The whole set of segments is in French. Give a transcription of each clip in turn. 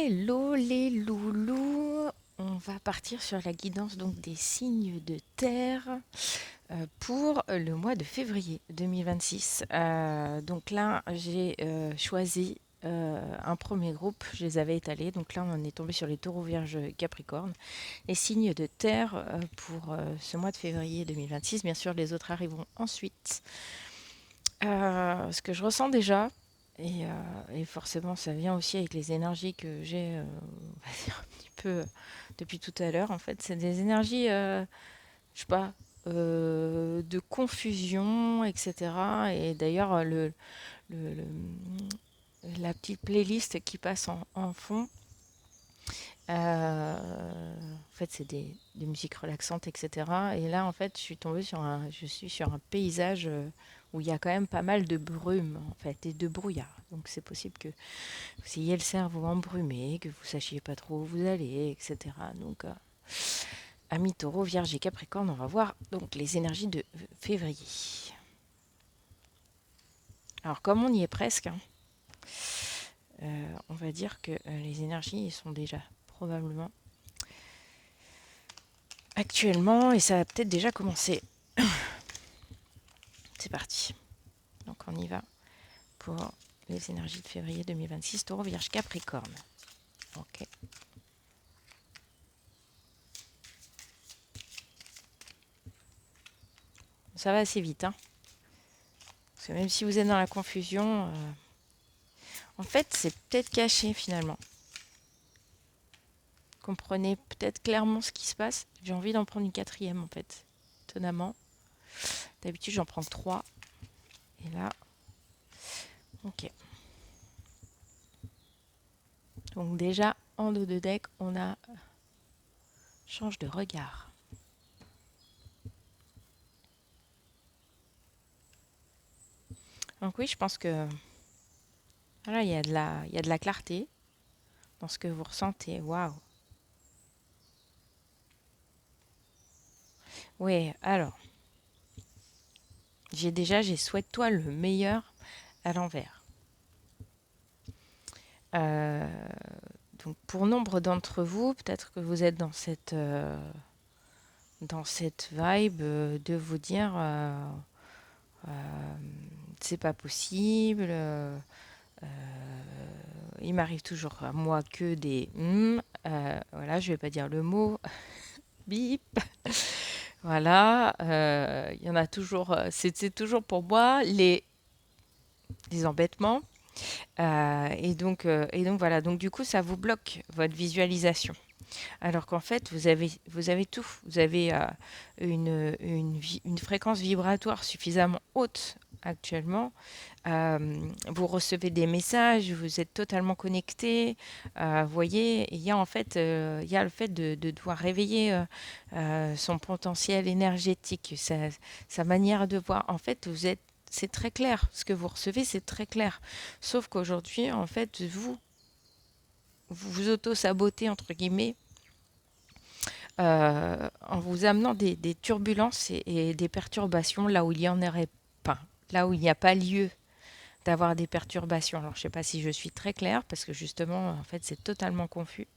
Hello les loulous, on va partir sur la guidance donc des signes de terre pour le mois de février 2026. Donc là, j'ai choisi un premier groupe, je les avais étalés. Donc là, on est tombé sur les taureaux, vierges, capricornes. Les signes de terre pour ce mois de février 2026. Bien sûr, les autres arriveront ensuite. Ce que je ressens déjà, et forcément ça vient aussi avec les énergies que j'ai, on va dire un petit peu depuis tout à l'heure, en fait, c'est des énergies, je sais pas, de confusion, etc. Et d'ailleurs, la petite playlist qui passe en fond, en fait, c'est des musiques relaxantes, etc. Et là, en fait, je suis sur un paysage où il y a quand même pas mal de brume, en fait, et de brouillard. Donc, c'est possible que vous ayez le cerveau embrumé, que vous sachiez pas trop où vous allez, etc. Donc, amis taureau, vierge et capricorne, on va voir donc les énergies de février. Alors, comme on y est presque, hein, on va dire que les énergies sont déjà probablement actuellement, et ça a peut-être déjà commencé. C'est parti. Donc on y va pour les énergies de février 2026, taureau, vierge, capricorne. Ok. Ça va assez vite, hein. Parce que même si vous êtes dans la confusion, en fait, c'est peut-être caché finalement. Comprenez peut-être clairement ce qui se passe. J'ai envie d'en prendre une quatrième, en fait. Étonnamment. D'habitude, j'en prends que trois. Et là, ok. Donc déjà, en dos de deck, on a change de regard. Donc oui, je pense que voilà, il y a de la clarté dans ce que vous ressentez. Waouh. Oui, alors, j'ai souhaite-toi le meilleur à l'envers. Euh, donc pour nombre d'entre vous, peut-être que vous êtes dans cette vibe de vous dire euh, c'est pas possible, il m'arrive toujours à moi que des voilà, je vais pas dire le mot, bip, voilà, il y en a toujours, c'est toujours pour moi les embêtements. Et donc voilà, donc du coup ça vous bloque votre visualisation. Alors qu'en fait vous avez tout. Vous avez une fréquence vibratoire suffisamment haute actuellement. Vous recevez des messages, vous êtes totalement connecté. Vous voyez, il y a en fait il y a le fait de devoir réveiller son potentiel énergétique, sa manière de voir. En fait, c'est très clair. Ce que vous recevez, c'est très clair. Sauf qu'aujourd'hui, en fait, vous vous auto-sabotez, entre guillemets, en vous amenant des turbulences et des perturbations là où il y en aurait pas, là où il n'y a pas lieu d'avoir des perturbations. Alors, je ne sais pas si je suis très claire, parce que justement, en fait, c'est totalement confus.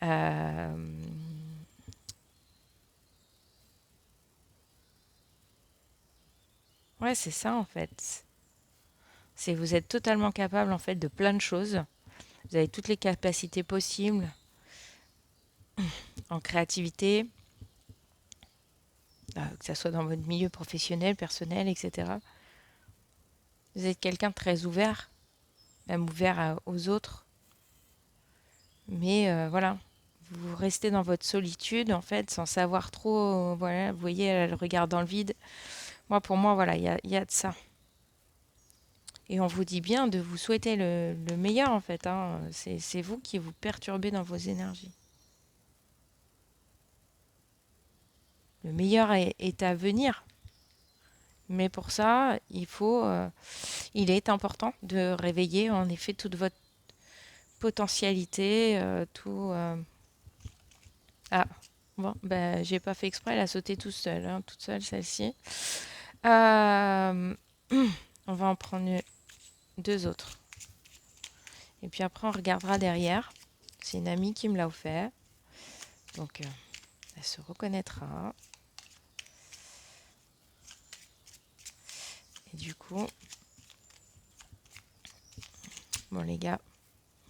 Euh, ouais, c'est ça, en fait. C'est vous êtes totalement capable, en fait, de plein de choses. Vous avez toutes les capacités possibles en créativité, que ce soit dans votre milieu professionnel, personnel, etc. Vous êtes quelqu'un de très ouvert, même ouvert aux autres. Mais voilà, vous restez dans votre solitude, en fait, sans savoir trop. Voilà, vous voyez, le regard dans le vide. Moi, pour moi, voilà, il y a de ça. Et on vous dit bien de vous souhaiter le meilleur, en fait, hein. C'est vous qui vous perturbez dans vos énergies. Le meilleur est à venir. Mais pour ça, il est important de réveiller en effet toute votre potentialité, tout. Ah, bon, ben, j'ai pas fait exprès, elle a sauté tout seul, hein, toute seule celle-ci. Euh, on va en prendre deux autres. Et puis après, on regardera derrière. C'est une amie qui me l'a offert. Donc, elle se reconnaîtra. Et du coup, bon les gars,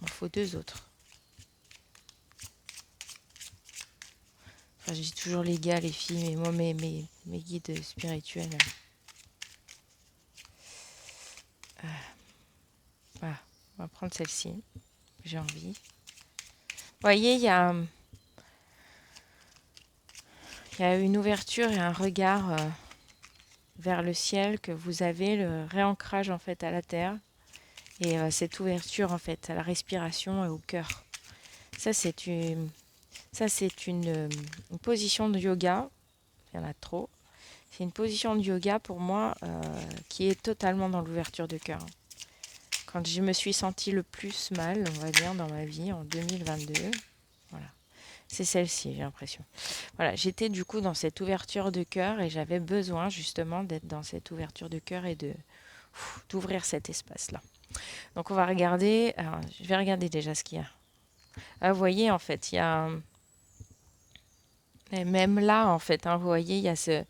il m'en faut 2 autres. Enfin, je dis toujours les gars, les filles, mais moi, mes guides spirituels. Voilà, on va prendre celle-ci. J'ai envie. Vous voyez, il y a une ouverture et un regard vers le ciel que vous avez, le réancrage en fait à la terre et cette ouverture en fait à la respiration et au cœur. Ça c'est une position de yoga. Il y en a trop. C'est une position de yoga pour moi qui est totalement dans l'ouverture de cœur. Quand je me suis sentie le plus mal, on va dire, dans ma vie en 2022, voilà. C'est celle-ci, j'ai l'impression. Voilà, j'étais du coup dans cette ouverture de cœur et j'avais besoin justement d'être dans cette ouverture de cœur et d'ouvrir cet espace-là. Donc on va regarder, alors je vais regarder déjà ce qu'il y a. Ah, vous voyez en fait, il y a, et même là en fait, vous voyez, il y a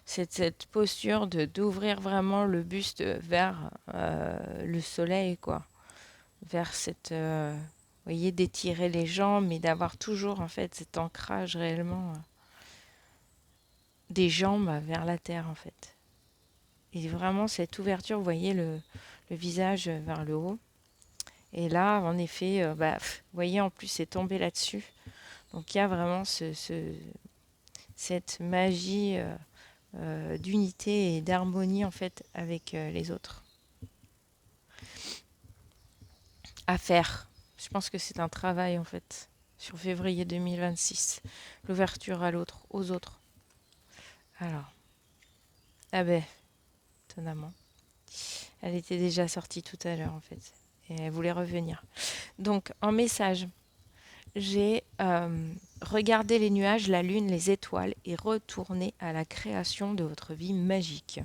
cette posture d'ouvrir vraiment le buste vers le soleil, quoi. Vers cette, vous voyez, d'étirer les jambes, mais d'avoir toujours en fait cet ancrage réellement des jambes vers la terre en fait. Et vraiment cette ouverture, vous voyez le visage vers le haut. Et là, en effet, vous voyez, en plus, c'est tombé là-dessus. Donc il y a vraiment cette magie d'unité et d'harmonie en fait avec les autres à faire. Je pense que c'est un travail en fait sur février 2026. L'ouverture à l'autre, aux autres. Alors, ah ben, étonnamment. Elle était déjà sortie tout à l'heure en fait. Et elle voulait revenir. Donc, en message, j'ai regardé les nuages, la lune, les étoiles et retourné à la création de votre vie magique.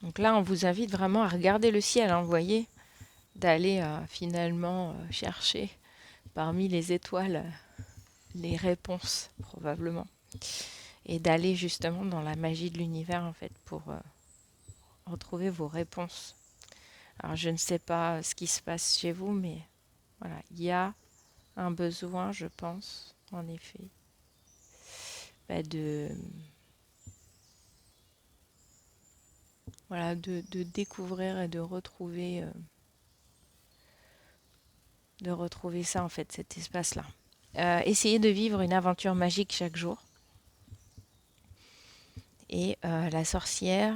Donc là, on vous invite vraiment à regarder le ciel, vous voyez, d'aller finalement chercher parmi les étoiles les réponses, probablement. Et d'aller justement dans la magie de l'univers, en fait, pour retrouver vos réponses. Alors, je ne sais pas ce qui se passe chez vous, mais voilà, il y a un besoin, je pense, en effet, de, voilà, de découvrir et de retrouver ça, en fait, cet espace-là. Essayez de vivre une aventure magique chaque jour. Et la sorcière,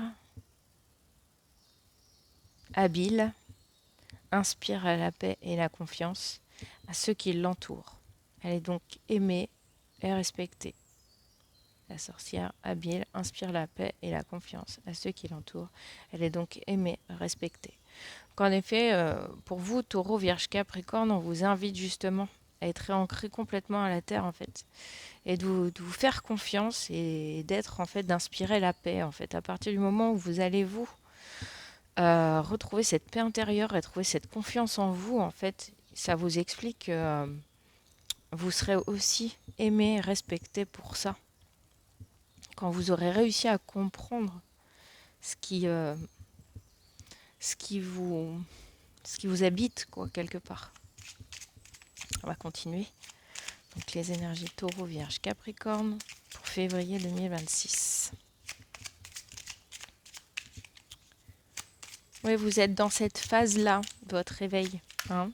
habile, inspire à la paix et la confiance à ceux qui l'entourent. Elle est donc aimée et respectée. La sorcière habile inspire la paix et la confiance à ceux qui l'entourent. Elle est donc aimée, respectée. Donc en effet, pour vous, Taureau, Vierge, Capricorne, on vous invite justement à être ancré complètement à la terre en fait, et de vous faire confiance et d'être en fait d'inspirer la paix en fait. À partir du moment où vous allez vous retrouver cette paix intérieure et trouver cette confiance en vous en fait, ça vous explique que vous serez aussi aimé et respecté pour ça. Quand vous aurez réussi à comprendre ce qui, euh, ce qui, vous, ce qui vous habite, quoi, quelque part. On va continuer. Donc les énergies Taureau, Vierge, Capricorne pour février 2026. Oui, vous êtes dans cette phase-là de votre réveil. Hein,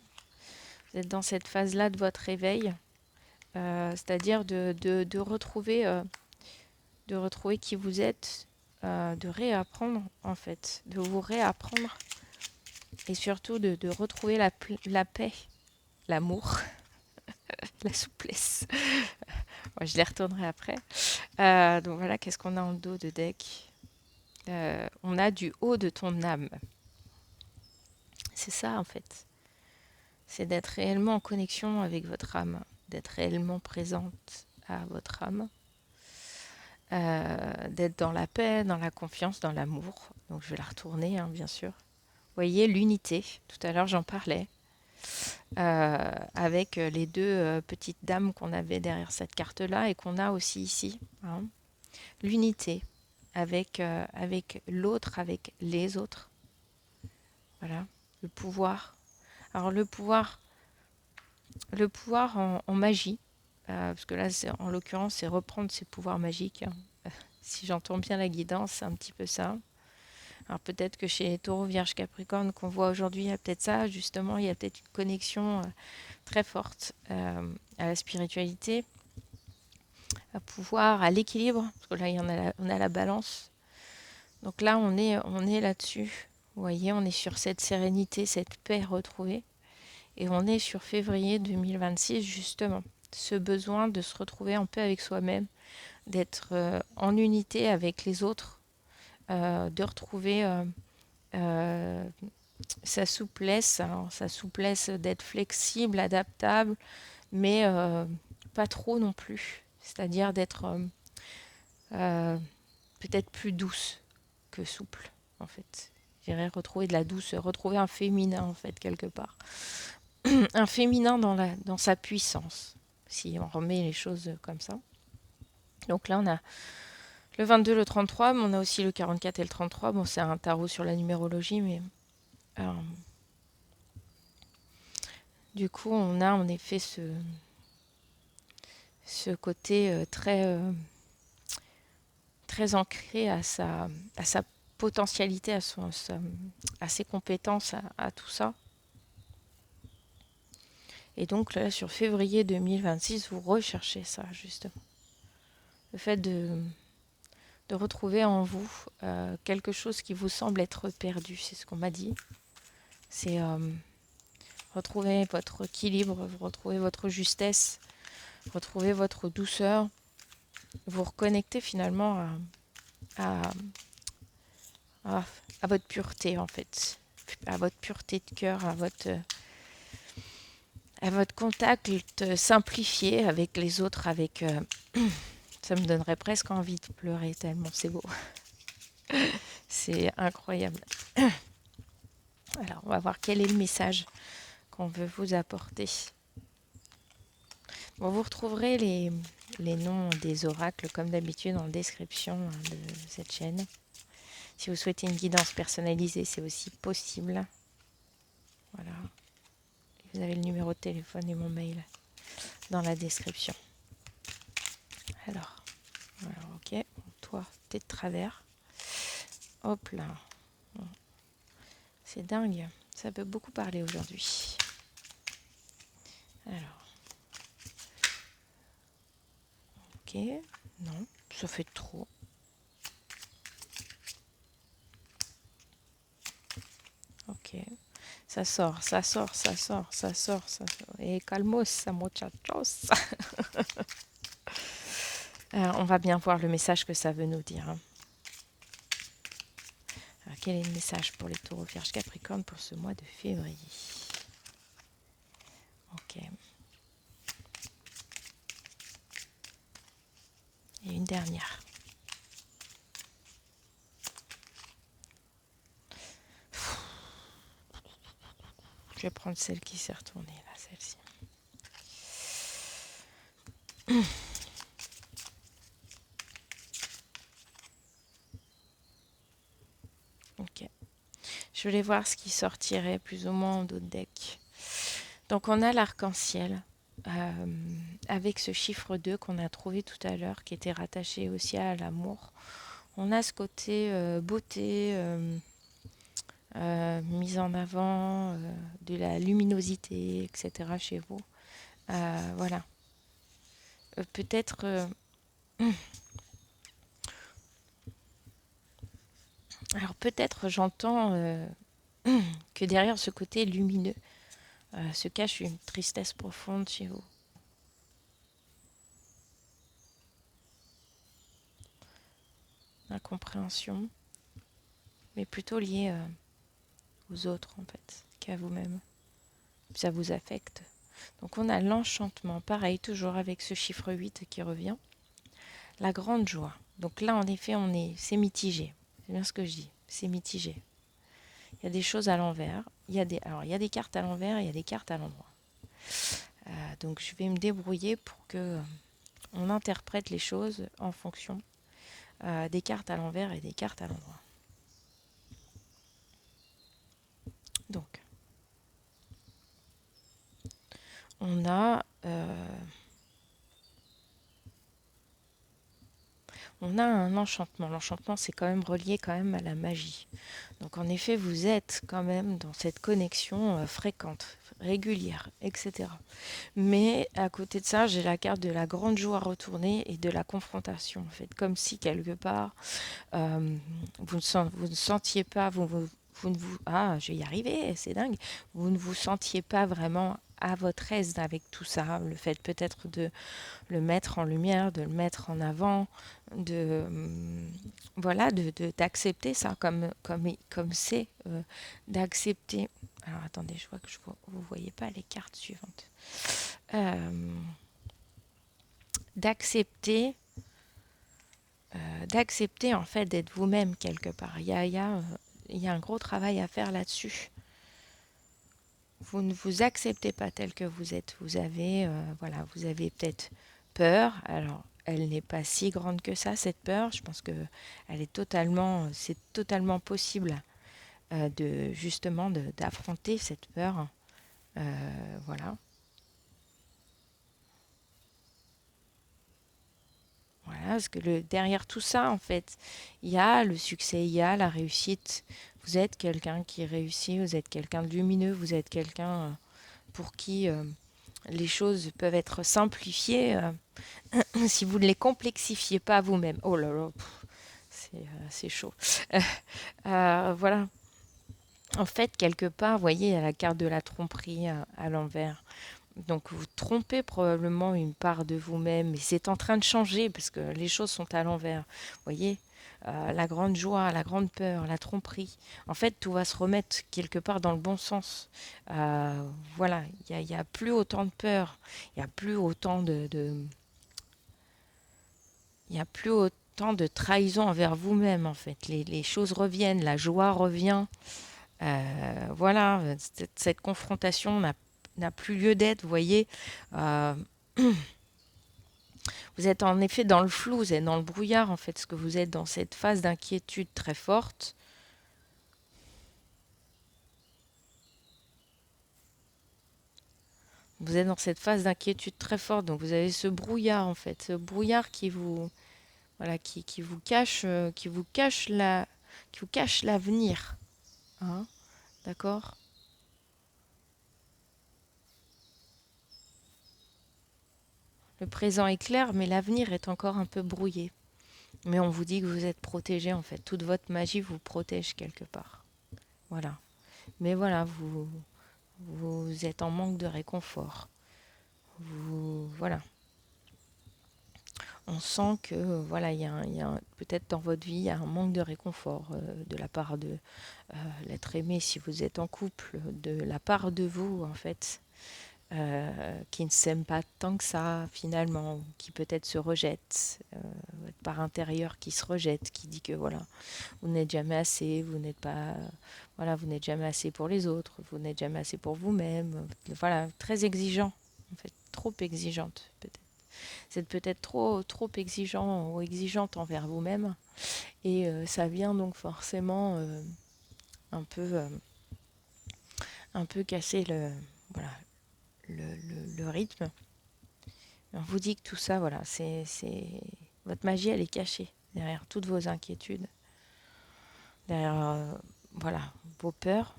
vous êtes dans cette phase-là de votre réveil. C'est-à-dire de retrouver qui vous êtes, de réapprendre en fait, de vous réapprendre et surtout de retrouver la paix, l'amour, la souplesse. Moi, je les retournerai après. Donc voilà, qu'est-ce qu'on a en dos de deck? On a du haut de ton âme. C'est ça en fait. C'est d'être réellement en connexion avec votre âme, d'être réellement présente à votre âme. D'être dans la paix, dans la confiance, dans l'amour. Donc je vais la retourner, hein, bien sûr. voyez, l'unité. Tout à l'heure, j'en parlais. Avec les deux petites dames qu'on avait derrière cette carte-là et qu'on a aussi ici. Hein. L'unité avec l'autre, avec les autres. Voilà. Le pouvoir. Alors le pouvoir en magie. Parce que là, en l'occurrence, c'est reprendre ses pouvoirs magiques. Hein. Si j'entends bien la guidance, c'est un petit peu ça. Alors peut-être que chez les taureaux, vierge, capricorne qu'on voit aujourd'hui, il y a peut-être ça, justement, il y a peut-être une connexion très forte à la spiritualité, à pouvoir, à l'équilibre, parce que là, on a la balance. Donc là, on est là-dessus. Vous voyez, on est sur cette sérénité, cette paix retrouvée. Et on est sur février 2026, justement. Ce besoin de se retrouver en paix avec soi-même, d'être en unité avec les autres, de retrouver euh, sa souplesse d'être flexible, adaptable, mais pas trop non plus. C'est-à-dire d'être euh, peut-être plus douce que souple, en fait. Je dirais retrouver de la douceur, retrouver un féminin, en fait, quelque part. Un féminin dans sa puissance, si on remet les choses comme ça. Donc là, on a le 22, le 33, mais on a aussi le 44 et le 33. Bon, c'est un tarot sur la numérologie, mais euh, du coup, on a en effet ce côté très ancré à sa potentialité, à ses compétences, à tout ça. Et donc là, sur février 2026, vous recherchez ça, justement. Le fait de retrouver en vous quelque chose qui vous semble être perdu, c'est ce qu'on m'a dit. C'est retrouver votre équilibre, retrouver votre justesse, retrouver votre douceur, vous reconnecter finalement à, à, à votre pureté en fait, à votre pureté de cœur, à votre contact simplifié avec les autres, avec ça me donnerait presque envie de pleurer tellement c'est beau. C'est incroyable. Alors, on va voir quel est le message qu'on veut vous apporter. Bon, vous retrouverez les noms des oracles comme d'habitude en description de cette chaîne. Si vous souhaitez une guidance personnalisée, c'est aussi possible. Voilà. Vous avez le numéro de téléphone et mon mail dans la description. Alors ok. Toi, t'es de travers. Hop là. C'est dingue. Ça peut beaucoup parler aujourd'hui. Alors. Ok. Non, ça fait trop. Ok. Ça sort, ça sort, ça sort, ça sort, ça sort. Et calmos, muchachos. On va bien voir le message que ça veut nous dire. Hein. Alors, quel est le message pour les taureaux, vierges, capricornes pour ce mois de février? Ok. Et une dernière. Je vais prendre celle qui s'est retournée, là, celle-ci. Ok. Je voulais voir ce qui sortirait plus ou moins d'autres decks. Donc on a l'arc-en-ciel avec ce chiffre 2 qu'on a trouvé tout à l'heure qui était rattaché aussi à l'amour. On a ce côté beauté, mise en avant, de la luminosité, etc. chez vous. Voilà. Peut-être... alors peut-être j'entends que derrière ce côté lumineux se cache une tristesse profonde chez vous. Incompréhension, mais plutôt liée aux autres en fait, qu'à vous-même. Ça vous affecte. Donc on a l'enchantement, pareil, toujours avec ce chiffre 8 qui revient. La grande joie. Donc là, en effet, c'est mitigé. C'est bien ce que je dis, c'est mitigé. Il y a des choses à l'envers. Alors, il y a des cartes à l'envers et il y a des cartes à l'endroit. Donc, je vais me débrouiller pour que on interprète les choses en fonction des cartes à l'envers et des cartes à l'endroit. Donc, on a un enchantement. L'enchantement, c'est quand même relié quand même à la magie. Donc en effet, vous êtes quand même dans cette connexion fréquente, régulière, etc. Mais à côté de ça, j'ai la carte de la grande joie retournée et de la confrontation. En fait, comme si quelque part, euh, vous ne sentiez pas, vous ne vous... Ah, je vais y arriver, c'est dingue. Vous ne vous sentiez pas vraiment à votre aise avec tout ça. Le fait peut-être de le mettre en lumière, de le mettre en avant, de voilà, d'accepter ça comme c'est, d'accepter. Alors attendez, je vois que vous voyez pas les cartes suivantes. Euh, d'accepter, d'accepter en fait d'être vous-même quelque part. Il y a un gros travail à faire là-dessus. Vous ne vous acceptez pas tel que vous êtes. Voilà, vous avez peut-être peur. Alors, elle n'est pas si grande que ça, cette peur. Je pense que c'est totalement possible d'affronter cette peur. Voilà. Voilà, parce que derrière tout ça, en fait, il y a le succès, il y a la réussite. Vous êtes quelqu'un qui réussit, vous êtes quelqu'un de lumineux, vous êtes quelqu'un pour qui les choses peuvent être simplifiées si vous ne les complexifiez pas vous-même. Oh là là, c'est chaud. Voilà. En fait, quelque part, vous voyez, il y a la carte de la tromperie à l'envers. Donc, vous trompez probablement une part de vous-même, et c'est en train de changer parce que les choses sont à l'envers. Vous voyez, la grande joie, la grande peur, la tromperie. En fait, tout va se remettre quelque part dans le bon sens. Voilà, il y a plus autant de peur, il n'y a plus autant il y a plus autant de trahison envers vous-même, en fait. Les choses reviennent, la joie revient. Voilà, cette confrontation n'a plus lieu d'être, vous voyez. Euh, vous êtes en effet dans le flou, vous êtes dans le brouillard, en fait, parce que vous êtes dans cette phase d'inquiétude très forte. Vous êtes dans cette phase d'inquiétude très forte, donc vous avez ce brouillard, en fait, ce brouillard voilà, qui vous cache l'avenir, hein, d'accord? Le présent est clair, mais l'avenir est encore un peu brouillé. Mais on vous dit que vous êtes protégé, en fait. Toute votre magie vous protège quelque part. Voilà. Mais voilà, vous êtes en manque de réconfort. Voilà. On sent que voilà, peut-être dans votre vie, il y a un manque de réconfort de la part de l'être aimé si vous êtes en couple, de la part de vous, en fait, qui ne s'aime pas tant que ça, finalement, qui peut-être se rejette, votre part intérieure qui se rejette, qui dit que voilà, vous n'êtes jamais assez, voilà, vous n'êtes jamais assez pour les autres, vous n'êtes jamais assez pour vous-même. Voilà, très exigeant, en fait, trop exigeante, peut-être. Vous êtes peut-être trop exigeant ou exigeante envers vous-même, et ça vient donc forcément un peu, euh, un peu casser voilà, le rythme. On vous dit que tout ça, voilà, votre magie, elle est cachée derrière toutes vos inquiétudes, derrière voilà, vos peurs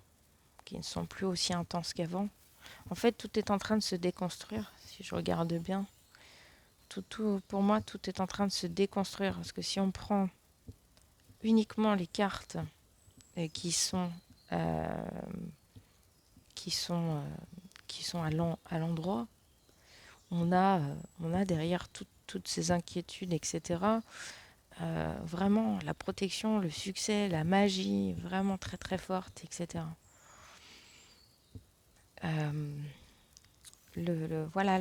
qui ne sont plus aussi intenses qu'avant. En fait, tout est en train de se déconstruire, si je regarde bien. Pour moi, tout est en train de se déconstruire. Parce que si on prend uniquement les cartes euh, qui sont, euh, qui sont, euh, qui sont à l'endroit, on a derrière toutes ces inquiétudes, etc. Vraiment la protection, le succès, la magie, vraiment très très forte, etc. Euh, voilà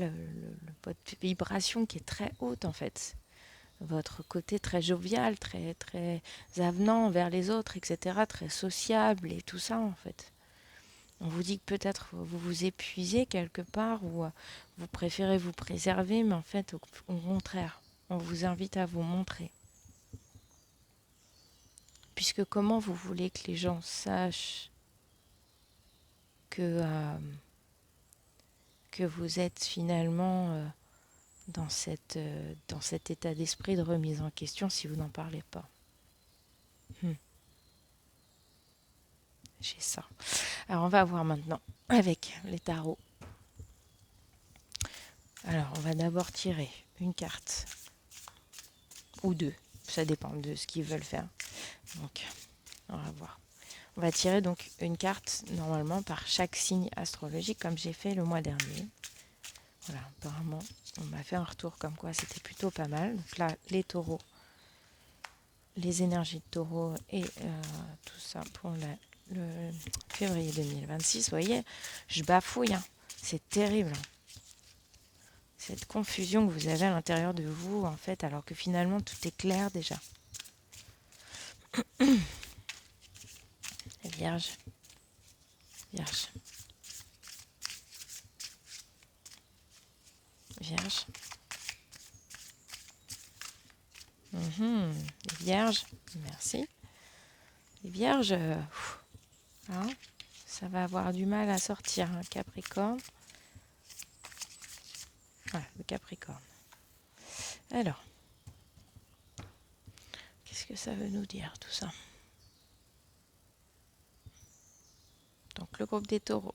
votre vibration qui est très haute en fait. votre côté très jovial, très, très avenant vers les autres, etc., très sociable et tout ça, en fait. On vous dit que peut-être vous vous épuisez quelque part ou vous préférez vous préserver, mais en fait, au contraire, on vous invite à vous montrer. Puisque comment vous voulez que les gens sachent que vous êtes finalement dans cet état d'esprit de remise en question si vous n'en parlez pas. J'ai ça. Alors on va voir maintenant avec les tarots. Alors on va d'abord tirer une carte ou deux, ça dépend de ce qu'ils veulent faire. Donc on va voir. On va tirer donc une carte normalement par chaque signe astrologique comme j'ai fait le mois dernier. Voilà, apparemment on m'a fait un retour comme quoi c'était plutôt pas mal. Donc là les taureaux, les énergies de taureau et tout ça pour le février 2026. Vous voyez, je bafouille, hein. C'est terrible. Cette confusion que vous avez à l'intérieur de vous, en fait, alors que finalement tout est clair déjà. Vierge, Vierge, Vierge. Les Vierges, merci. Les Vierges, hein, ça va avoir du mal à sortir. Hein. Capricorne. Voilà, le Capricorne. Alors, qu'est-ce que ça veut nous dire tout ça? Donc le groupe des taureaux,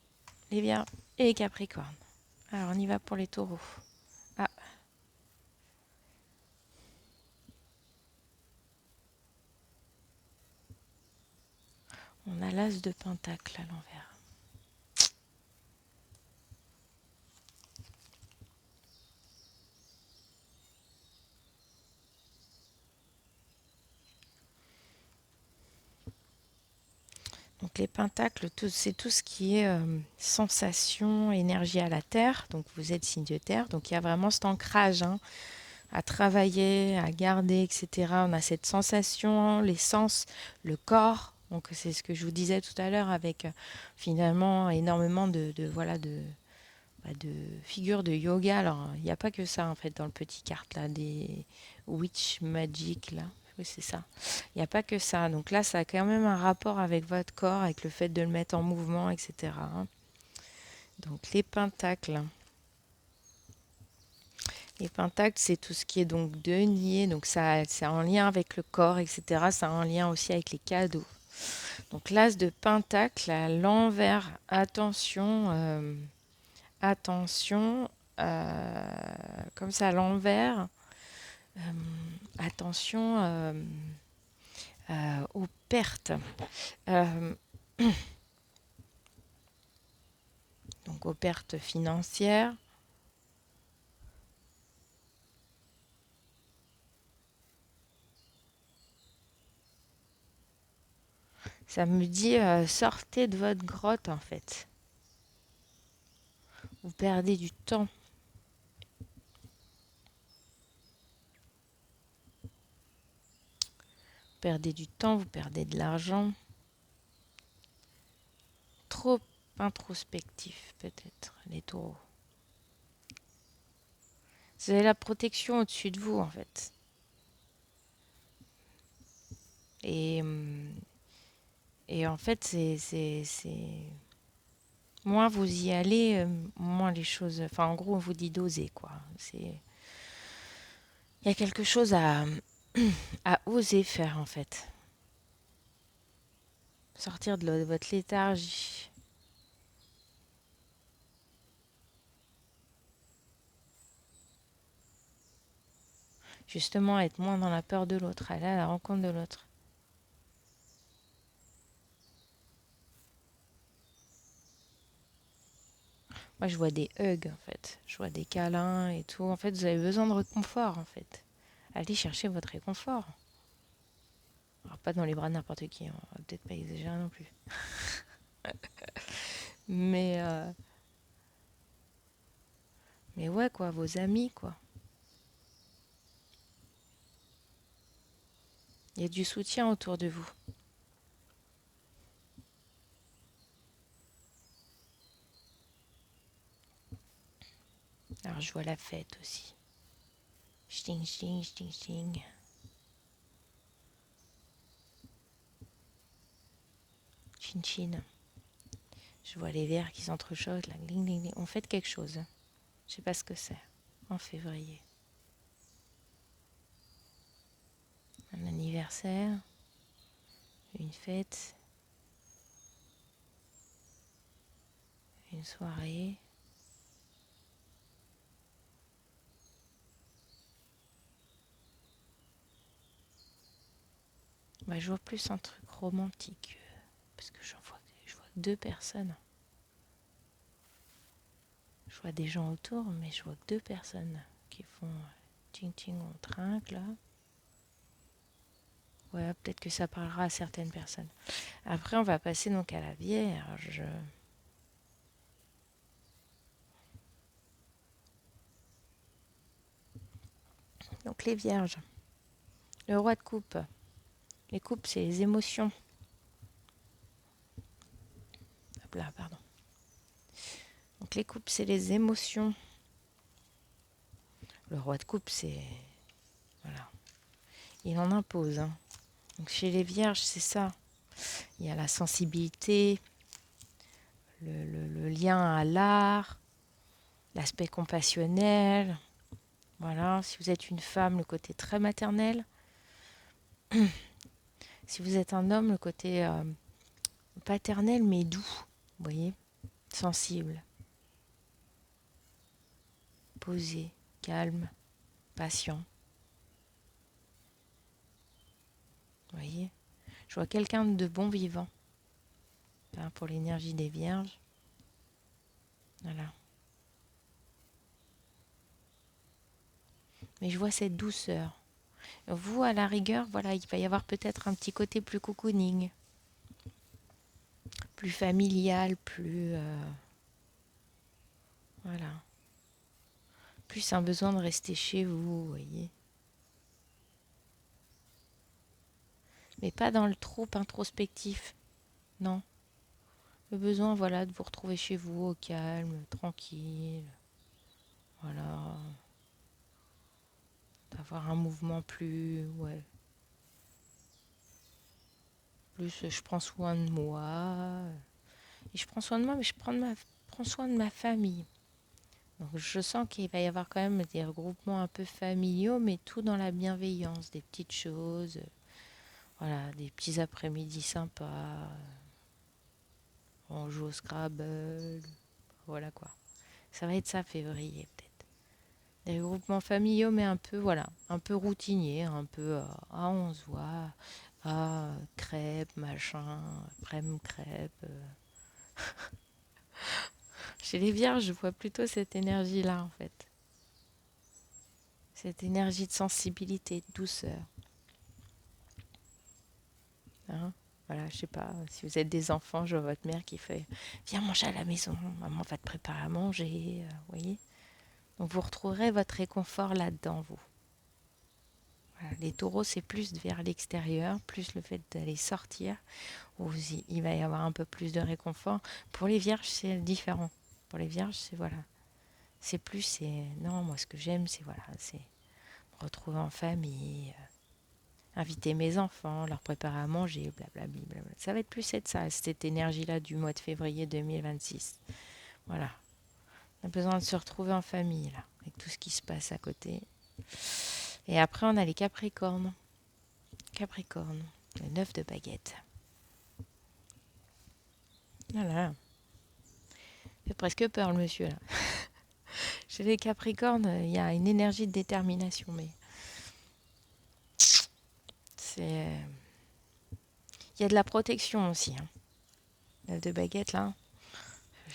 les Vierges et les Capricornes. Alors on y va pour les taureaux. Ah. On a l'as de pentacle à l'envers. Donc les pentacles, c'est tout ce qui est sensation, énergie à la terre. Donc vous êtes signe de terre. Donc il y a vraiment cet ancrage hein, à travailler, à garder, etc. On a cette sensation, les sens, le corps. Donc c'est ce que je vous disais tout à l'heure avec finalement énormément de figures de yoga. Alors il n'y a pas que ça en fait dans le petit carte là, des witch magic là. Oui, c'est ça. Il n'y a pas que ça. Donc là, ça a quand même un rapport avec votre corps, avec le fait de le mettre en mouvement, etc. Donc les pentacles. Les pentacles, c'est tout ce qui est donc denier. Donc ça, c'est en lien avec le corps, etc. Ça a un lien aussi avec les cadeaux. Donc l'as de pentacle à l'envers. Attention, attention. Comme ça à l'envers. Euh, attention aux pertes. Euh, donc aux pertes financières. Ça me dit sortez de votre grotte en fait. Vous perdez du temps. Vous perdez du temps, vous perdez de l'argent. Trop introspectif peut-être les taureaux. Vous avez la protection au-dessus de vous en fait. Et, et en fait, moins vous y allez, moins les choses. Enfin, en gros, on vous dit d'oser quoi. Il y a quelque chose à oser faire en fait. Sortir de votre léthargie. Justement, être moins dans la peur de l'autre, aller à la rencontre de l'autre. Moi, je vois des hugs, en fait. Je vois des câlins et tout. En fait, vous avez besoin de réconfort, en fait. Allez chercher votre réconfort. Alors, pas dans les bras de n'importe qui. Hein. On va peut-être pas exagérer non plus. Mais, euh, mais ouais, quoi, vos amis, quoi. Il y a du soutien autour de vous. Alors je vois la fête aussi. Ch'ting, ch'ting, ch'ting, ch'ting. Chin, chin. Je vois les verres qui s'entrechoquent, là. Gling, gling, gling. On fête quelque chose. Je sais pas ce que c'est. En février. Un anniversaire. Une fête. Une soirée. Bah, je vois plus un truc romantique. Parce que je vois 2 personnes. Je vois des gens autour, mais je vois que 2 personnes qui font ting ting, on trinque là. Ouais, peut-être que ça parlera à certaines personnes. Après, on va passer donc à la Vierge. Donc les Vierges. Le roi de coupe. Les coupes, c'est les émotions. Hop là, pardon. Donc les coupes, c'est les émotions. Le roi de coupe, c'est... Voilà. Il en impose. Hein. Donc chez les Vierges, c'est ça. Il y a la sensibilité, le lien à l'art, l'aspect compassionnel. Voilà. Si vous êtes une femme, le côté très maternel. Si vous êtes un homme, le côté paternel mais doux. Vous voyez, sensible, posé, calme, patient. Vous voyez, je vois quelqu'un de bon vivant. Hein, pour l'énergie des Vierges. Voilà. Mais je vois cette douceur. Vous, à la rigueur, voilà, il va y avoir peut-être un petit côté plus cocooning, plus familial, plus... voilà. Plus un besoin de rester chez vous, vous voyez. Mais pas dans le trop introspectif. Non. Le besoin, voilà, de vous retrouver chez vous, au calme, tranquille. Voilà. D'avoir un mouvement plus... Ouais. Plus, je prends soin de moi. Et je prends soin de moi, mais prends soin de ma famille. Donc je sens qu'il va y avoir quand même des regroupements un peu familiaux, mais tout dans la bienveillance, des petites choses, voilà, des petits après-midi sympas, on joue au Scrabble, voilà quoi. Ça va être ça février peut-être. Des regroupements familiaux, mais un peu, voilà, un peu routinier, un peu, on se voit, crêpes, machin, crêpes. Chez les vierges, je vois plutôt cette énergie-là en fait. Cette énergie de sensibilité, de douceur. Hein, voilà, je sais pas, si vous êtes des enfants, je vois votre mère qui fait viens manger à la maison, maman va te préparer à manger, vous voyez. Donc vous retrouverez votre réconfort là-dedans, vous. Voilà, les taureaux, c'est plus vers l'extérieur, plus le fait d'aller sortir, où il va y avoir un peu plus de réconfort. Pour les vierges, c'est différent. Pour les vierges, c'est voilà. C'est plus, c'est. Non, moi ce que j'aime, c'est voilà, c'est me retrouver en famille, inviter mes enfants, leur préparer à manger, blablabla. Ça va être plus cette énergie-là du mois de février 2026. Voilà. On a besoin de se retrouver en famille, là, avec tout ce qui se passe à côté. Et après, on a les Capricornes. Capricorne, le 9 de baguette. Voilà. Il fait presque peur, le monsieur, là. Chez les Capricornes, il y a une énergie de détermination, mais c'est... Il y a de la protection aussi. Hein. 9 de baguette, là.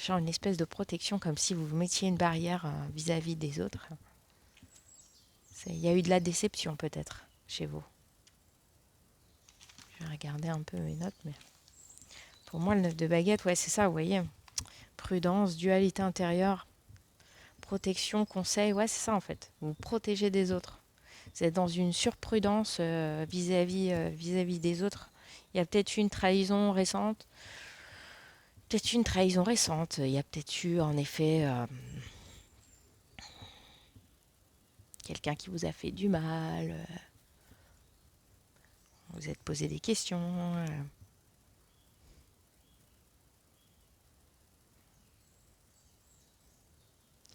Genre une espèce de protection, comme si vous mettiez une barrière vis-à-vis des autres. Il y a eu de la déception, peut-être, chez vous. Je vais regarder un peu mes notes, mais... Pour moi, le 9 de baguette, ouais, c'est ça, vous voyez. Prudence, dualité intérieure, protection, conseil, ouais, c'est ça, en fait. Vous protégez des autres. Vous êtes dans une surprudence vis-à-vis des autres. Il y a peut-être eu une trahison récente. Peut-être une trahison récente. Il y a peut-être eu, en effet, quelqu'un qui vous a fait du mal. Vous êtes posé des questions.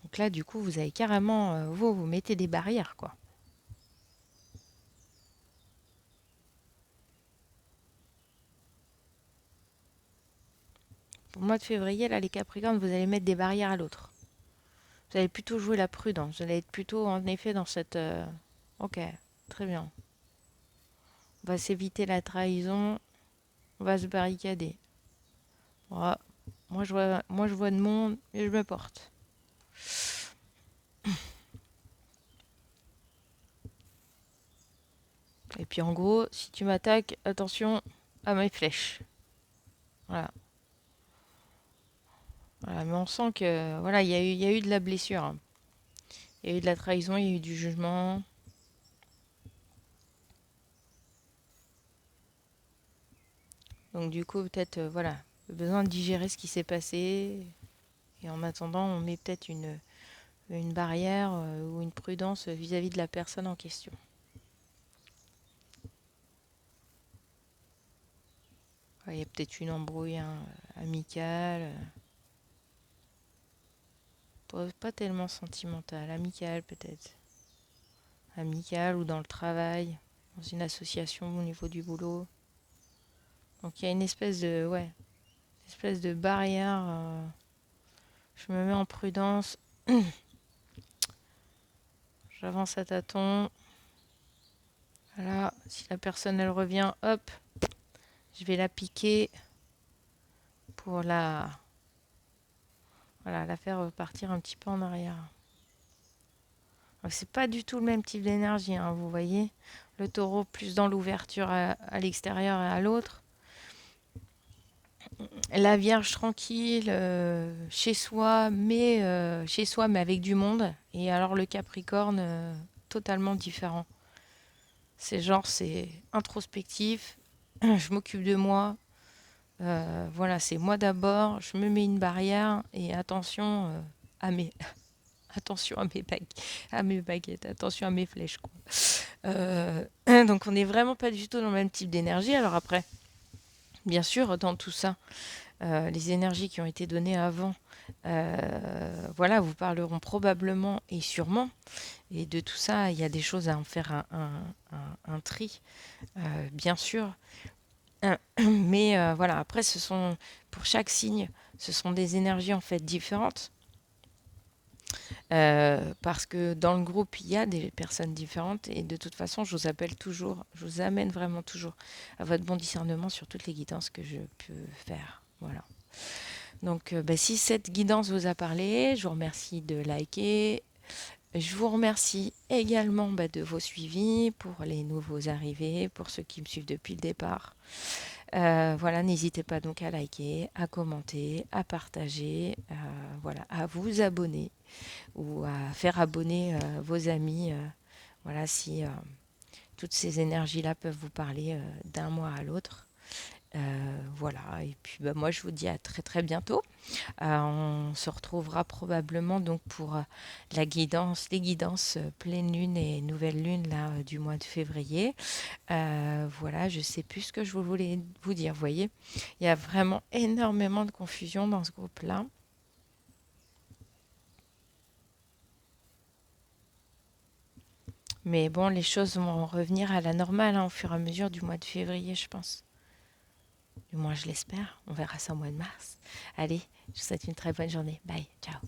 Donc là, du coup, vous avez carrément, vous mettez des barrières, quoi. Pour le mois de février, là, les Capricornes, vous allez mettre des barrières à l'autre. Vous allez plutôt jouer la prudence. Vous allez être plutôt, en effet, dans cette... Ok, très bien. On va s'éviter la trahison. On va se barricader. Voilà. Moi, je vois de monde et je me porte. Et puis, en gros, si tu m'attaques, attention à mes flèches. Voilà. Voilà, mais on sent que voilà, il y a eu de la blessure, hein. Il y a eu de la trahison, il y a eu du jugement. Donc du coup, peut-être voilà, besoin de digérer ce qui s'est passé. Et en attendant, on met peut-être une barrière ou une prudence vis-à-vis de la personne en question. Ouais, il y a peut-être une embrouille, hein, amicale, pas tellement sentimentale, amicale peut-être. Amicale ou dans le travail, dans une association au niveau du boulot. Donc il y a une espèce de, ouais, espèce de barrière. Je me mets en prudence. J'avance à tâtons. Voilà, si la personne elle revient, hop, je vais la piquer pour voilà, la faire repartir un petit peu en arrière. Donc c'est pas du tout le même type d'énergie, hein, vous voyez. Le taureau plus dans l'ouverture à l'extérieur et à l'autre. La Vierge tranquille, chez soi, mais avec du monde. Et alors le Capricorne, totalement différent. C'est genre, c'est introspectif. Je m'occupe de moi. Voilà, c'est moi d'abord. Je me mets une barrière et attention à mes, attention à mes baguettes, attention à mes flèches, quoi. Donc on n'est vraiment pas du tout dans le même type d'énergie. Alors après, bien sûr, dans tout ça, les énergies qui ont été données avant, voilà, vous parleront probablement et sûrement. Et de tout ça, il y a des choses à en faire un tri, bien sûr. Mais voilà, après, pour chaque signe, ce sont des énergies en fait différentes. Parce que dans le groupe, il y a des personnes différentes et de toute façon, je vous amène vraiment toujours à votre bon discernement sur toutes les guidances que je peux faire. Voilà. Donc, bah, si cette guidance vous a parlé, je vous remercie de liker. Je vous remercie également de vos suivis pour les nouveaux arrivés, pour ceux qui me suivent depuis le départ. Voilà, n'hésitez pas donc à liker, à commenter, à partager, voilà, à vous abonner ou à faire abonner vos amis. Voilà, si toutes ces énergies-là peuvent vous parler d'un mois à l'autre. Voilà, et puis bah, moi je vous dis à très très bientôt. On se retrouvera probablement donc pour les guidances pleine lune et nouvelle lune là, du mois de février. Voilà, je sais plus ce que je voulais vous dire. Vous voyez, il y a vraiment énormément de confusion dans ce groupe-là. Mais bon, les choses vont revenir à la normale hein, au fur et à mesure du mois de février, je pense. Du moins, je l'espère. On verra ça au mois de mars. Allez, je vous souhaite une très bonne journée. Bye, ciao.